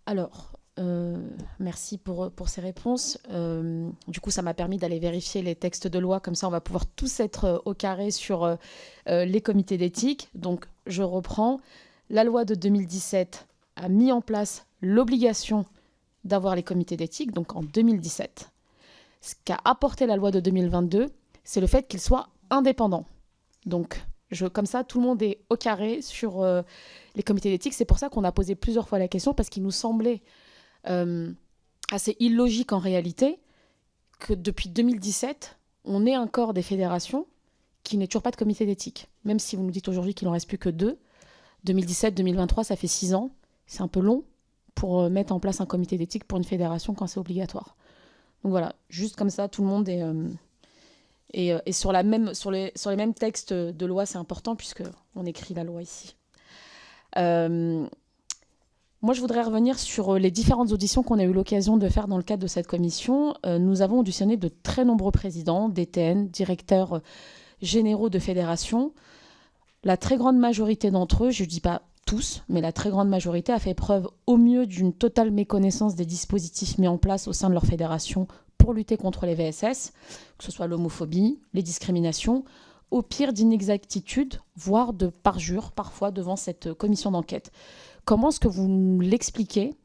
Alors, merci pour ces réponses. Du coup, ça m'a permis d'aller vérifier les textes de loi. Comme ça, on va pouvoir tous être au carré sur les comités d'éthique. Donc, je reprends. La loi de 2017 a mis en place l'obligation d'avoir les comités d'éthique, donc en 2017. Ce qu'a apporté la loi de 2022, c'est le fait qu'ils soient indépendants. Donc, comme ça, tout le monde est au carré sur les comités d'éthique. C'est pour ça qu'on a posé plusieurs fois la question, parce qu'il nous semblait euh, assez illogique en réalité que depuis 2017, on ait encore des fédérations qui n'aient toujours pas de comité d'éthique. Même si vous nous dites aujourd'hui qu'il n'en reste plus que 2. 2017-2023, ça fait 6 ans. C'est un peu long pour mettre en place un comité d'éthique pour une fédération quand c'est obligatoire. Donc voilà, juste comme ça, tout le monde est... et sur les mêmes textes de loi, c'est important puisqu'on écrit la loi ici. Moi, je voudrais revenir sur les différentes auditions qu'on a eu l'occasion de faire dans le cadre de cette commission. Nous avons auditionné de très nombreux présidents, DTN, directeurs généraux de fédérations. La très grande majorité d'entre eux, je ne dis pas tous, mais la très grande majorité a fait preuve au mieux d'une totale méconnaissance des dispositifs mis en place au sein de leur fédération pour lutter contre les VSS, que ce soit l'homophobie, les discriminations, au pire d'inexactitudes, voire de parjures parfois devant cette commission d'enquête. Comment est-ce que vous l'expliquez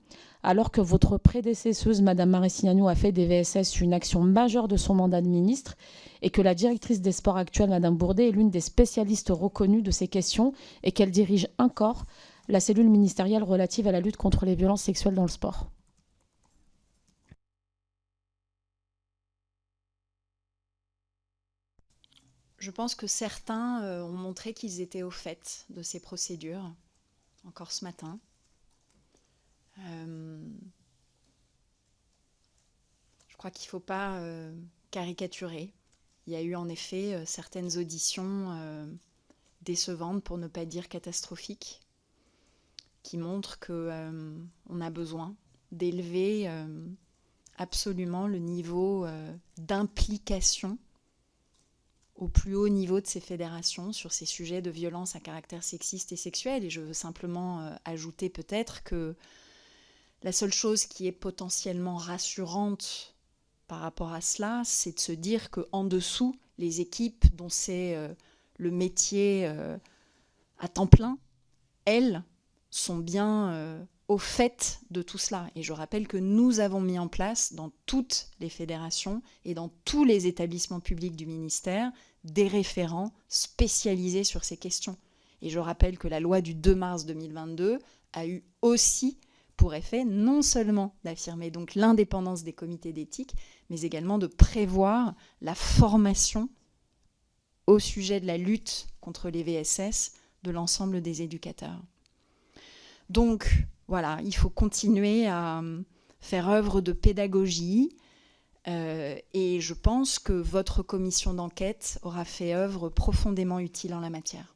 alors que votre prédécesseuse, Mme Marie-Signano, a fait des VSS une action majeure de son mandat de ministre et que la directrice des sports actuelle, Mme Bourdet, est l'une des spécialistes reconnues de ces questions et qu'elle dirige encore la cellule ministérielle relative à la lutte contre les violences sexuelles dans le sport? Je pense que certains ont montré qu'ils étaient au fait de ces procédures, encore ce matin. Je crois qu'il ne faut pas caricaturer. Il y a eu en effet certaines auditions décevantes, pour ne pas dire catastrophiques, qui montrent qu'on a besoin d'élever absolument le niveau d'implication au plus haut niveau de ces fédérations sur ces sujets de violence à caractère sexiste et sexuel. Et je veux simplement ajouter peut-être que la seule chose qui est potentiellement rassurante par rapport à cela, c'est de se dire qu'en dessous, les équipes dont c'est le métier à temps plein, elles sont bien au fait de tout cela. Et je rappelle que nous avons mis en place dans toutes les fédérations et dans tous les établissements publics du ministère des référents spécialisés sur ces questions. Et je rappelle que la loi du 2 mars 2022 a eu aussi pour effet non seulement d'affirmer donc l'indépendance des comités d'éthique, mais également de prévoir la formation au sujet de la lutte contre les VSS de l'ensemble des éducateurs. Donc, voilà, il faut continuer à faire œuvre de pédagogie et je pense que votre commission d'enquête aura fait œuvre profondément utile en la matière.